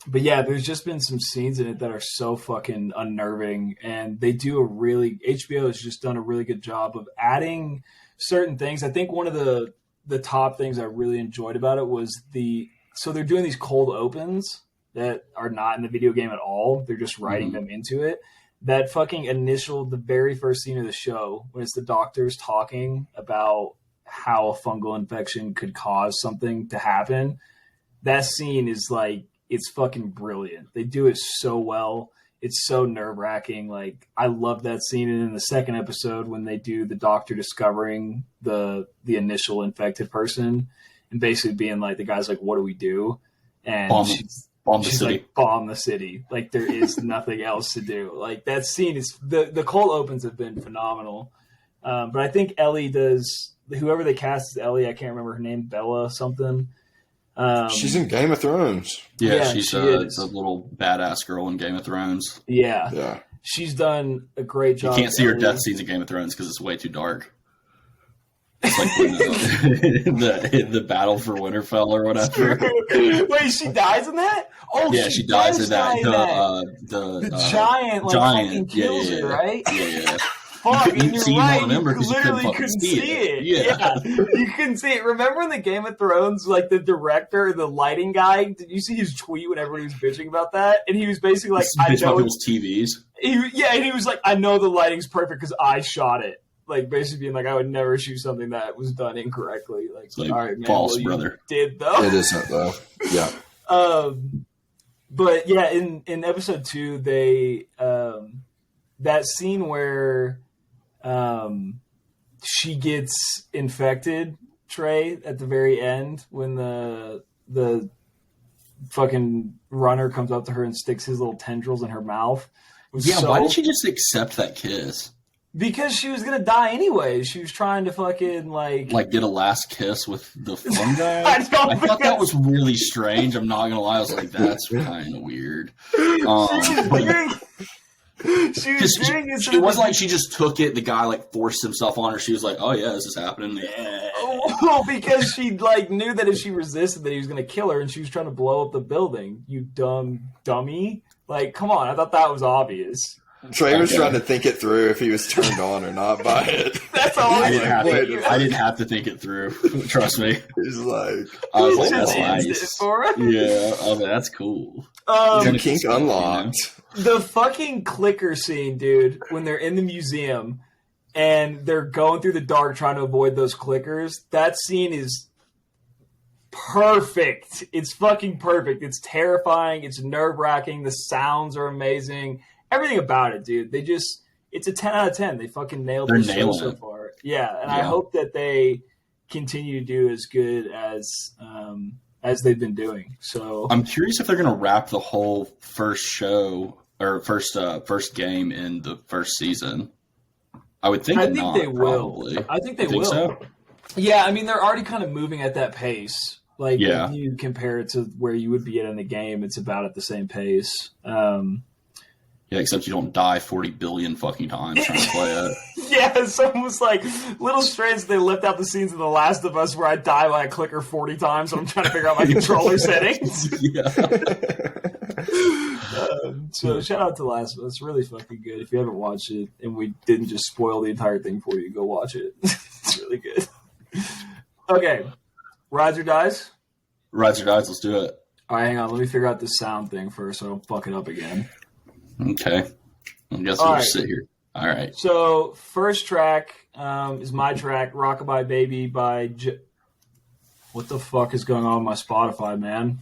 But yeah, there's just been some scenes in it that are so fucking unnerving, and they do HBO has just done a really good job of adding certain things. I think one of the top things I really enjoyed about it was so they're doing these cold opens that are not in the video game at all. They're just writing them into it. That fucking the very first scene of the show, when it's the doctors talking about how a fungal infection could cause something to happen, that scene is like, it's fucking brilliant. They do it so well. It's so nerve-wracking. Like, I love that scene. And in the second episode, when they do the doctor discovering the initial infected person and basically being like, the guy's like, what do we do? And bomb the city. Like, bomb the city. Like, there is nothing else to do. Like, that scene is the cold opens have been phenomenal. But I think Ellie does, whoever they cast as Ellie, I can't remember her name, Bella something. She's in Game of Thrones. Yeah, she's a little badass girl in Game of Thrones. Yeah. She's done a great job. You can't see her death scenes in Game of Thrones because it's way too dark. It's like the battle for Winterfell or whatever. Wait, she dies in that? Oh, yeah, she dies in that. The giant fucking kills her, right? Yeah. Fuck, and you're right. You literally couldn't see it. Yeah. You couldn't see it. Remember in the Game of Thrones, like the director, the lighting guy, did you see his tweet when everybody was bitching about that? And he was basically like, I know people's TVs. And he was like, I know the lighting's perfect because I shot it. Like, basically being like, I would never shoot something that was done incorrectly. Like all right, man, false, brother. Did though. It isn't though. Yeah. But yeah, in episode 2, they that scene where she gets infected, Trey, at the very end when the fucking runner comes up to her and sticks his little tendrils in her mouth. Why did she just accept that kiss? Because she was gonna die anyway. She was trying to fucking like get a last kiss with the fungi. I thought that was really strange. I'm not gonna lie. I was like, that's kind of weird. It wasn't like she just took it. The guy like forced himself on her. She was like, "Oh yeah, this is happening." Yeah. Well, because she like knew that if she resisted, that he was gonna kill her, and she was trying to blow up the building. You dumb dummy! Like, come on! I thought that was obvious. Trey was trying to think it through if he was turned on or not by it. That's all I didn't have to think it through. Trust me. He's like, I was like, that's nice. Yeah, I was like, that's cool. Kink unlocked. The fucking clicker scene, dude, when they're in the museum and they're going through the dark trying to avoid those clickers, that scene is perfect. It's fucking perfect. It's terrifying. It's nerve-wracking. The sounds are amazing. Everything about it, dude. It's a 10 out of 10. They fucking nailed the show so far. Yeah, and I hope that they continue to do as good as they've been doing. So I'm curious if they're going to wrap the whole first show or first game in the first season. I would think. They will. Probably. I think they will. So? Yeah, I mean they're already kind of moving at that pace. Like if you compare it to where you would be at in the game, it's about at the same pace. Yeah, except you don't die 40 billion fucking times trying to play it. Yeah, it's almost like little strange. They left out the scenes in The Last of Us where I die by a clicker 40 times when I'm trying to figure out my controller settings. Yeah. So shout out to The Last of Us. Really fucking good. If you haven't watched it and we didn't just spoil the entire thing for you, go watch it. It's really good. Okay. Rides or dies? Rides or dies, let's do it. All right, hang on. Let me figure out this sound thing first so I don't fuck it up again. Okay. I guess we'll just sit here. All right. So, first track is my track, Rockabye Baby by What the fuck is going on with my Spotify, man?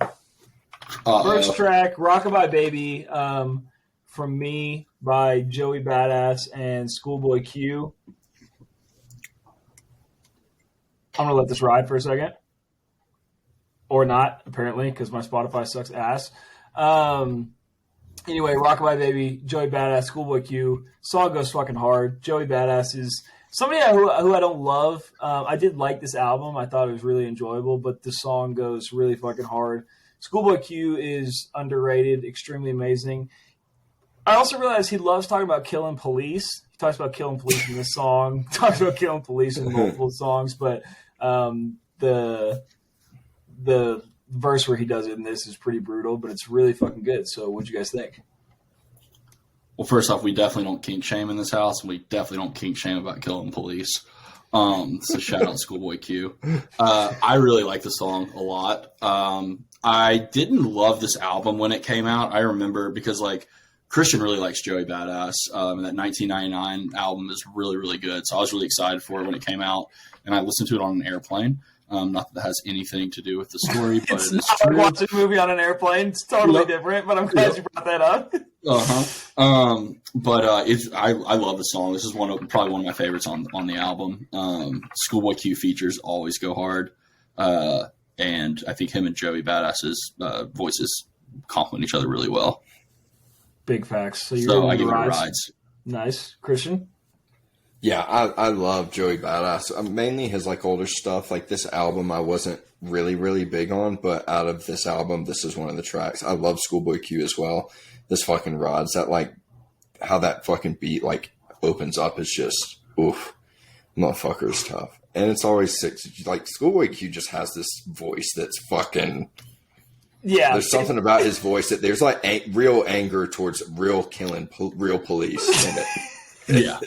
First track, Rockabye Baby from me by Joey Badass and Schoolboy Q. I'm going to let this ride for a second. Or not, apparently, because my Spotify sucks ass. Anyway, Rockabye Baby, Joey Badass, Schoolboy Q. Song goes fucking hard. Joey Badass is somebody who I don't love. I did like this album. I thought it was really enjoyable, but the song goes really fucking hard. Schoolboy Q is underrated, extremely amazing. I also realized he loves talking about killing police. He talks about killing police in this song. Talks about killing police in multiple songs, but the the verse where he does it in this is pretty brutal, but it's really fucking good. So what'd you guys think? Well, first off, we definitely don't kink shame in this house, and we definitely don't kink shame about killing police. So shout out Schoolboy Q. I really like the song a lot. I didn't love this album when it came out. I remember because like Christian really likes Joey Badass. And that 1999 album is really, really good. So I was really excited for it when it came out, and I listened to it on an airplane. Not that has anything to do with the story, but It's it is not true. like watching a movie on an airplane. It's totally different, but I'm glad you brought that up. But I love the song. This is probably one of my favorites on the album. Schoolboy Q features always go hard, and I think him and Joey Badass's voices complement each other really well. Big facts. So I give it a rides. Nice. Christian? Yeah, I love Joey Badass. Mainly his like older stuff. Like this album I wasn't really, really big on, but out of this album, this is one of the tracks. I love Schoolboy Q as well. This fucking rods, that like how that fucking beat like opens up is just oof. Motherfucker's tough. And it's always sick. Like Schoolboy Q just has this voice that's fucking there's something about his voice that there's like real anger towards real killing real police in it. Yeah.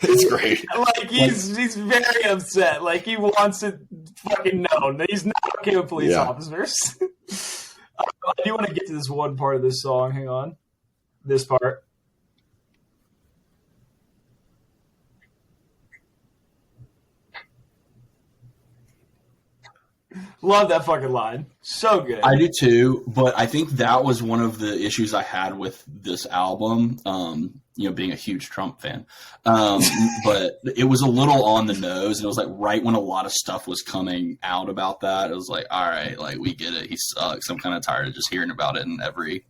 It's great. Like he's very upset. Like he wants it fucking known that he's not okay with police officers. I do want to get to this one part of this song. Hang on. This part. Love that fucking line. So good. I do too, but I think that was one of the issues I had with this album. Being a huge Trump fan. But it was a little on the nose, and it was like right when a lot of stuff was coming out about that. It was like, all right, like we get it. He sucks. I'm kind of tired of just hearing about it in every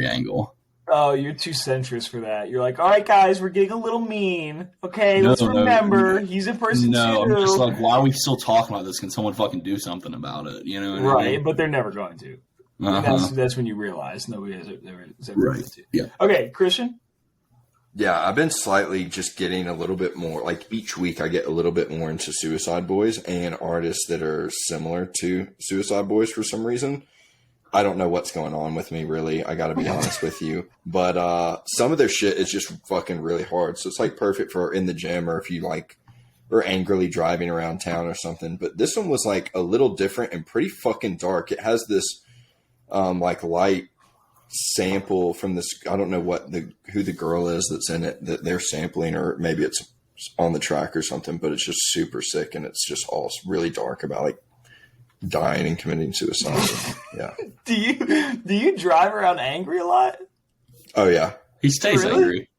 angle. Oh, you're too centrist for that. You're like, all right, guys, we're getting a little mean. Okay, let's remember he's a person too. I'm just like, why are we still talking about this? Can someone fucking do something about it? You know what I mean? But they're never going to. That's when you realize nobody has ever right. going to. Yeah. Okay, Christian? Yeah, I've been slightly just getting a little bit more, like each week I get a little bit more into Suicide Boys and artists that are similar to Suicide Boys for some reason. I don't know what's going on with me, really. I got to be honest with you. But some of their shit is just fucking really hard. So it's like perfect for in the gym or if you like are angrily driving around town or something. But this one was like a little different and pretty fucking dark. It has this like light sample from this. I don't know who the girl is that's in it that they're sampling, or maybe it's on the track or something. But it's just super sick, and it's just all really dark about like dying and committing suicide. Yeah. Do you drive around angry a lot? Oh yeah. He stays angry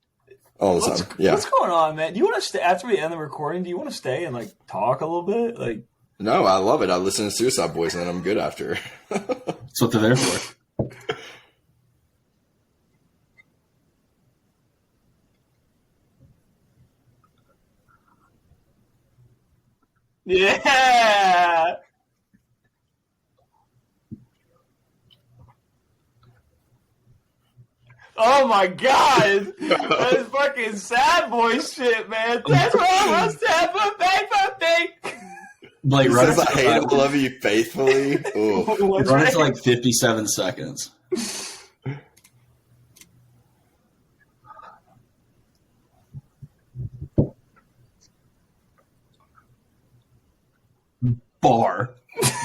all the time. Yeah. What's going on, man? Do you want to stay after we end the recording? Do you want to stay and like talk a little bit? Like, no, I love it. I listen to Suicide Boys and then I'm good after. That's what they're there for. yeah. Oh my god! That is fucking sad boy shit, man. That's what I was sad for me. Like, says I hate it, love you faithfully. Run it to like 57 seconds. Bar.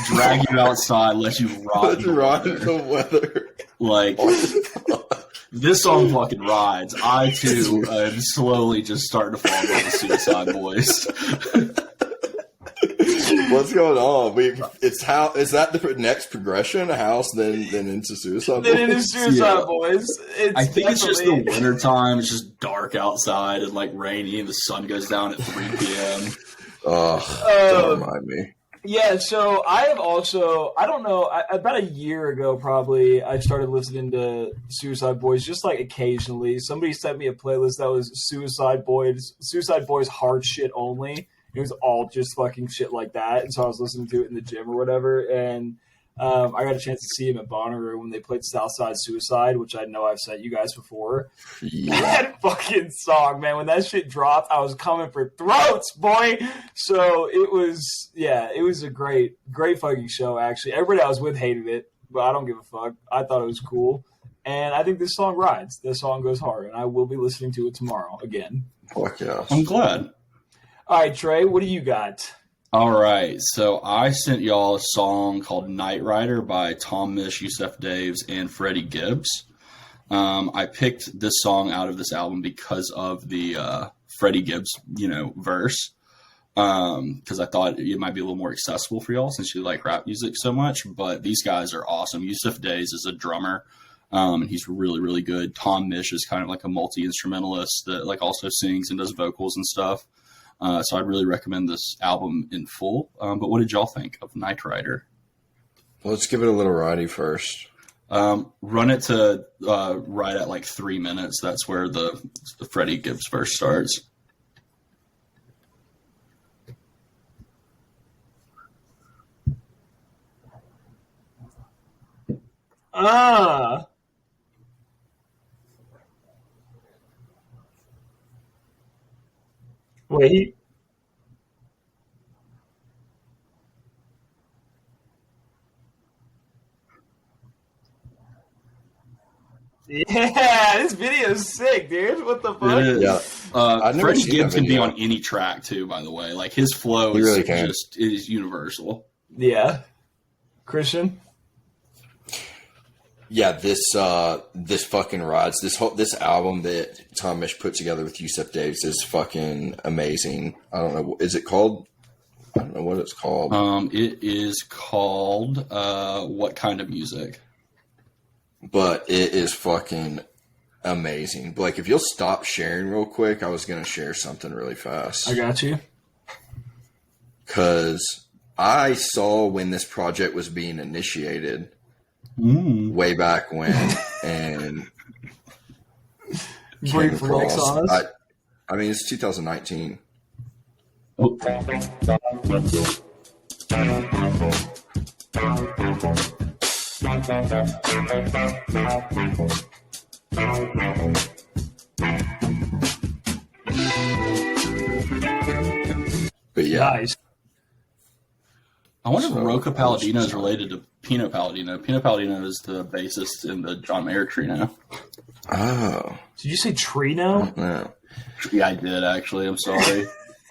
Drag you outside, let you rot. In the weather. Like, this song fucking rides. I, too, am slowly just starting to fall in love with Suicide Boys. What's going on? Is that the next progression? A house, then into Suicide Boys? Then into Suicide Boys. I think it's just the winter time. It's just dark outside and like rainy, and the sun goes down at 3 p.m. Don't remind me. Yeah, so I have also, I don't know, about a year ago probably, I started listening to Suicide Boys just like occasionally. Somebody sent me a playlist that was Suicide Boys hard shit only. It was all just fucking shit like that. And so I was listening to it in the gym or whatever. And I got a chance to see him at Bonnaroo when they played Southside Suicide, which I know I've sent you guys before. Yeah. That fucking song, man, when that shit dropped, I was coming for throats, boy. So it was a great fucking show, actually. Everybody I was with hated it, but I don't give a fuck. I thought it was cool. And I think this song rides. This song goes hard, and I will be listening to it tomorrow again. Fuck yeah. I'm glad. All right, Trey, what do you got? All right, so I sent y'all a song called Night Rider by Tom Misch, Yusef Daves, and Freddie Gibbs. I picked this song out of this album because of the Freddie Gibbs, verse, because I thought it might be a little more accessible for y'all since you like rap music so much. But these guys are awesome. Yusef Daves is a drummer, and he's really, really good. Tom Misch is kind of like a multi-instrumentalist that like also sings and does vocals and stuff. So I'd really recommend this album in full. But what did y'all think of Night Rider? Well, let's give it a little ridey first. Run it to right at like 3 minutes. That's where the Freddie Gibbs verse starts. Wait. Yeah, this video is sick, dude. What the fuck? Yeah. I've never Freddie seen Gibbs that can be video. on any track too, by the way. Like his flow He is really can. just is universal. Yeah. Christian? Yeah, this fucking rides. This album that Tom Misch put together with Yusef Daves is fucking amazing. I don't know. Is it called? I don't know what it's called. It is called What Kind of Music? But it is fucking amazing. But like, if you'll stop sharing real quick, I was gonna share something really fast. I got you. Because I saw when this project was being initiated way back when, and came Brief flex across. on us. I mean, it's 2019. Oh. But yeah, Nice. I wonder if So, Roca Palladino is related to Pino Palladino. Pino Palladino is the bassist in the John Mayer Trio. oh, Did you say Trino? no. Yeah, I did actually. I'm sorry.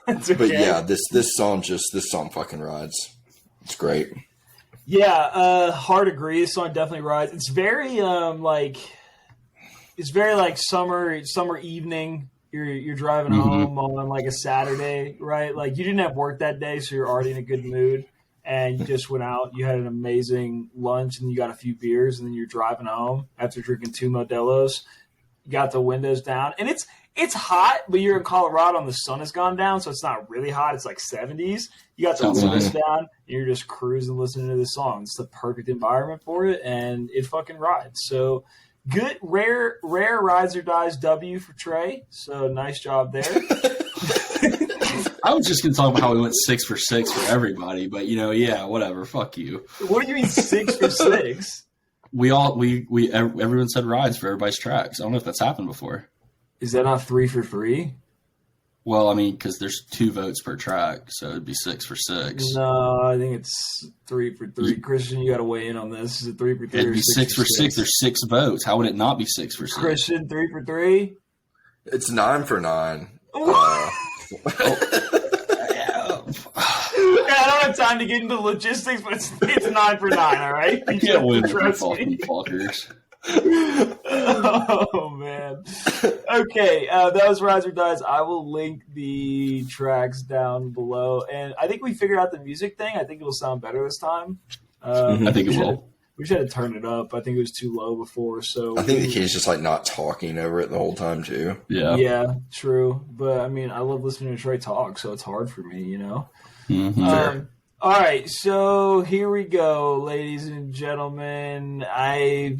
That's okay. But yeah, this song fucking rides. It's great. Yeah, hard agree. This song definitely rides. It's very summer evening. You're driving home on like a Saturday, right? Like you didn't have work that day, so you're already in a good mood, and you just went out. You had an amazing lunch, and you got a few beers, and then you're driving home after drinking 2 Modelo's. You got the windows down, and it's hot, but you're in Colorado and the sun has gone down, so it's not really hot. It's like 70s. You got the Sounds windows nice. down, and you're just cruising, listening to this song. It's the perfect environment for it, and it fucking rides. So good, rare rides or dies W for Trey. So nice job there. I was just going to talk about how we went 6 for 6 for everybody, but yeah, whatever. Fuck you. What do you mean 6 for 6? Everyone said rides for everybody's tracks. I don't know if that's happened before. Is that not 3 for 3? Well, I mean, because there's 2 votes per track, so it'd be 6 for 6. No, I think it's 3 for 3. Christian, you got to weigh in on this. Is it 3 for 3? It'd or be 6 for 6. There's 6 votes. How would it not be 6 for 6? Christian, 3 for 3. It's 9 for 9. I don't have time to get into logistics, but it's 9 for 9. All right, I You can't have to win with you trust fucking me. fuckers. Oh man. Okay, that was Rise or Dies. I will link the tracks down below, and I think we figured out the music thing. I think it will sound better this time. I think it will. We should have turned it up. I think it was too low before. So I think the kid's just like not talking over it the whole time too. Yeah. yeah, true. But I mean, I love listening to Trey talk, so it's hard for me, you know. Mhm. All right, so here we go, ladies and gentlemen. I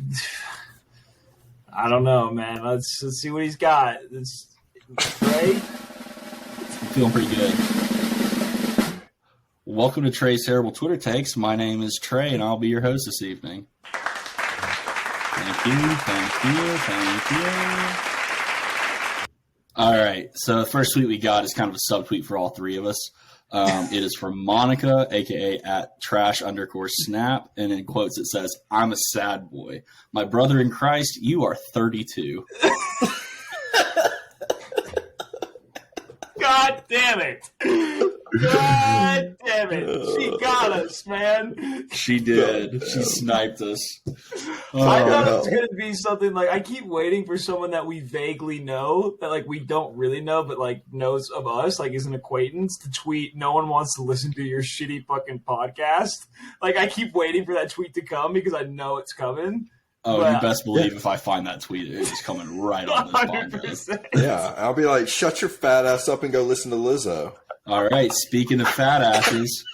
don't know, man. Let's see what he's got. Trey. Feeling pretty good. welcome to Trey's Terrible Twitter Takes. My name is Trey, and I'll be your host this evening. Thank you. All right, so the first tweet we got is kind of a subtweet for all three of us. It is from Monica, a.k.a. @trash_snap, and in quotes it says, "I'm a sad boy. My brother in Christ, you are 32. God damn it. God damn it. She got us, man. She did. She sniped us. I thought it was going to be something like, I keep waiting for someone that we vaguely know, that like we don't really know, but like knows of us, like is an acquaintance, to tweet, "No one wants to listen to your shitty fucking podcast." Like I keep waiting for that tweet to come because I know it's coming. Oh, but, you best believe if I find that tweet, it's coming right on this podcast. Yeah, I'll be like, shut your fat ass up and go listen to Lizzo. All right, speaking of fat asses,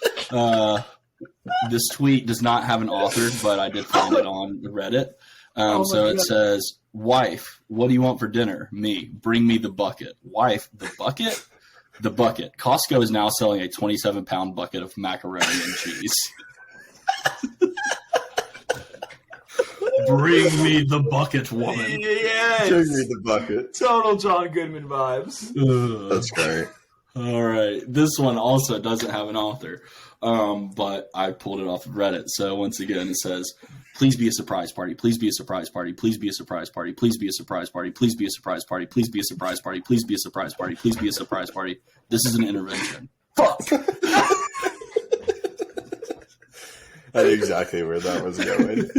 this tweet does not have an author, but I did find it on Reddit. So it says, "Wife, what do you want for dinner? Me, bring me the bucket. Wife, the bucket? The bucket. Costco is now selling a 27-pound bucket of macaroni and cheese." Bring me the bucket, woman. Yes. Bring me the bucket. Total John Goodman vibes. That's great. All right. This one also doesn't have an author, but I pulled it off of Reddit. So once again, it says, "Please be a surprise party. Please be a surprise party. Please be a surprise party. Please be a surprise party. Please be a surprise party. Please be a surprise party. Please be a surprise party. Please be a surprise party. This is an intervention." Fuck. I knew exactly where that was going.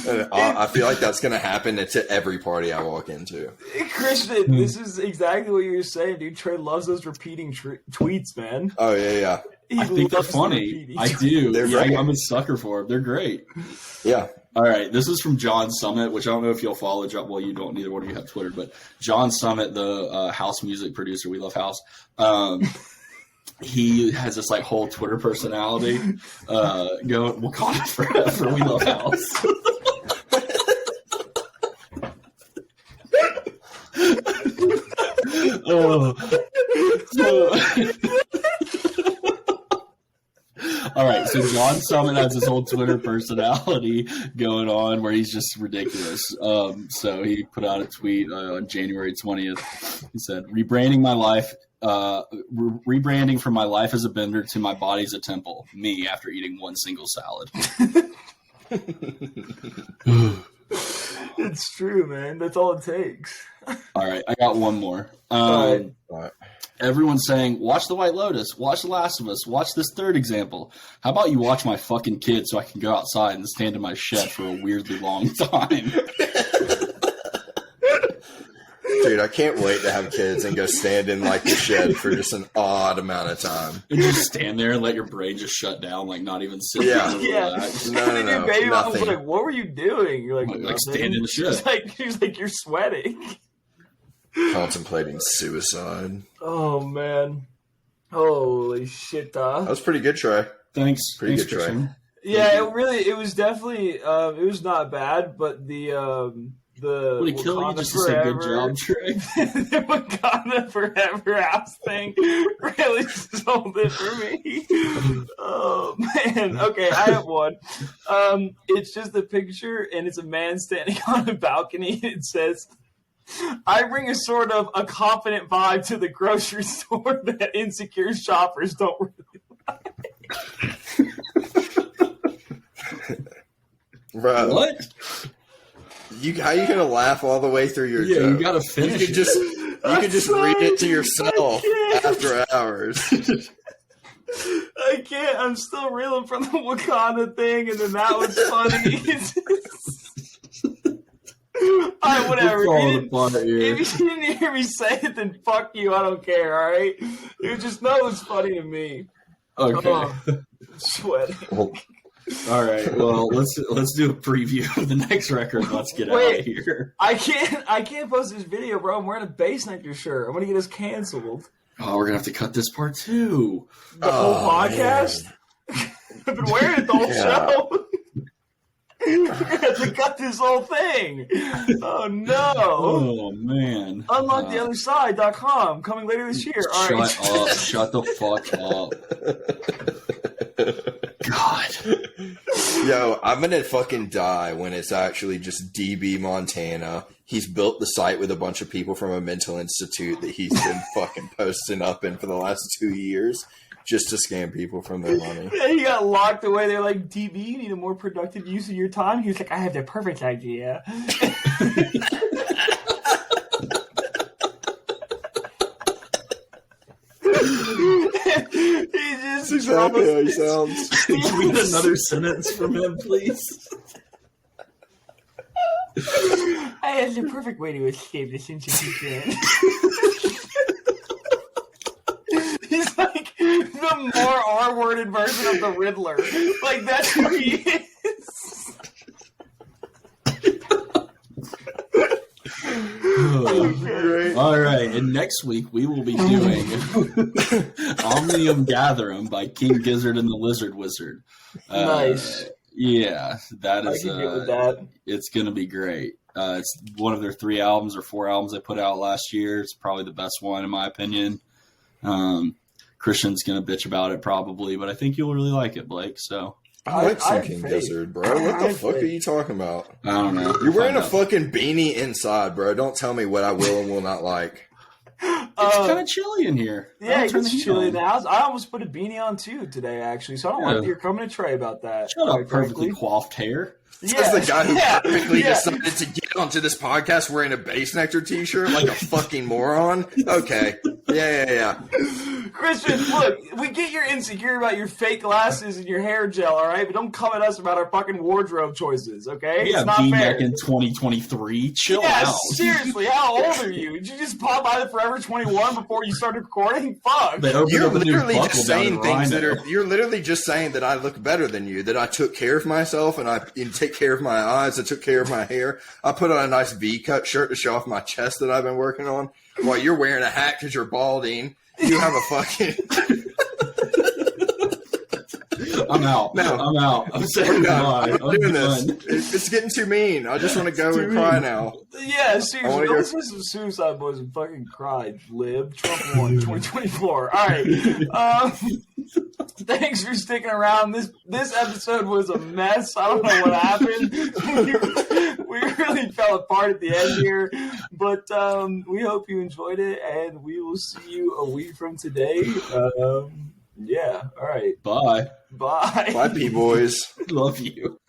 I feel like that's going to happen to every party I walk into. Christian, this is exactly what you were saying, dude. Trey loves those repeating tweets, man. Oh, yeah. I think they're funny. I do. I'm a sucker for them. They're great. Yeah. All right. This is from John Summit, which I don't know if you'll follow. Well, you don't. Neither one of you have Twitter. But John Summit, the house music producer, we love house. He has this like whole Twitter personality. Going, "Wakanda forever. We love house." All right, so John Summit has this whole Twitter personality going on where he's just ridiculous. So he put out a tweet on January 20th. He said, "Rebranding my life. Rebranding from my life as a bender to my body as a temple. Me after eating one single salad." It's true, man. That's all it takes. All right, I got one more. All right. Everyone's saying, "Watch The White Lotus, watch The Last of Us, watch this third example. How about you watch my fucking kid so I can go outside and stand in my shed for a weirdly long time?" Dude, I can't wait to have kids and go stand in like the shed for just an odd amount of time. And just stand there and let your brain just shut down, like not even sit Yeah. down and Yeah. relax. And your baby mom was nothing. like, "What were you doing?" You're like, Like stand in the shed. She's like, "You're sweating." Contemplating suicide. Oh, man. Holy shit, That was pretty good, Trey. Thanks. Pretty Thanks, good try. Christian. Yeah, it was definitely, it was not bad, but the Would it kill you Wakanda just to say good job, Trey? the Wakanda Forever house thing really sold it for me. Oh, man. Okay, I have one. It's just a picture, and it's a man standing on a balcony. It says, "I bring a sort of a confident vibe to the grocery store that insecure shoppers don't really like." Bro, What? how you gonna laugh all the way through your Yeah, joke? you gotta finish. You could just read it to yourself after hours. I can't. I'm still reeling from the Wakanda thing, and then that was funny. Alright, whatever. If you didn't hear me say it, then fuck you. I don't care. All right. You just know it's funny to me. Okay. Sweating. All right. Well, let's do a preview of the next record. Let's get out of here. I can't post this video, bro. I'm wearing a Bass Nectar shirt. I'm gonna get us canceled. Oh, we're gonna have to cut this part too. The whole podcast. I've been wearing it the whole show. You're gonna have to cut this whole thing. Oh no! Oh man! UnlockTheOtherSide.com coming later this year. All right. Shut up! Shut the fuck up! God. Yo, I'm gonna fucking die when it's actually just DB Montana. He's built the site with a bunch of people from a mental institute that he's been fucking posting up in for the last 2 years just to scam people from their money. Yeah, he got locked away. They're like, DB, you need a more productive use of your time. He was like, I have the perfect idea. He just Exactly how he sounds. Can we get another sentence from him, please? I have the perfect way to escape this institution. He's like the more R-worded version of the Riddler. Like, that's who he is. Great. All right, and next week we will be doing Omnium Gatherum by King Gizzard and the Lizard Wizard. Nice. Yeah, that I is. can get with that. It's going to be great. It's one of their 3 albums or 4 albums they put out last year. It's probably the best one in my opinion. Christian's going to bitch about it probably, but I think you'll really like it, Blake. So I like some have King faith. Gizzard, bro. What I the have fuck faith. are you talking about? I don't know. You're wearing a Find out. fucking beanie inside, bro. Don't tell me what I will and will not like. It's kind of chilly in here. Yeah, I'll turn the it's heat chilly in on. the house. I almost put a beanie on too today, actually. So I don't Yeah. like you're coming to Trey about that. Shut up, quite perfectly frankly. coiffed hair. Says the guy who yeah, perfectly yeah. decided to get onto this podcast wearing a Base Nectar t-shirt like a fucking moron. Okay. Yeah. Christian, look, we get you're insecure about your fake glasses and your hair gel, all right? But don't come at us about our fucking wardrobe choices, okay? Yeah, It's not fair. V-neck in 2023. Chill Yeah, out. seriously, how old are you? Did you just pop by the Forever 21 before you started recording? Fuck. They opened You're up a new literally buckle just down saying in things that Rhino. are. You're literally just saying that I look better than you. That I took care of myself and I take care of my eyes. I took care of my hair. I put on a nice V-cut shirt to show off my chest that I've been working on. While you're wearing a hat because you're balding. You have a fucking. I'm out. No. I'm out. I'm saying We're done. goodbye. I'm doing this. done. It's getting too mean. I just want to go and cry now. Yeah, seriously, I wanna don't go- listen to some Suicide Boys and fucking cry, lib. Trump won 2024. All right. Thanks for sticking around. This episode was a mess. I don't know what happened. We really fell apart at the end here, but we hope you enjoyed it, and we will see you a week from today. Yeah. All right. Bye. Bye. Bye, P-boys. Love you.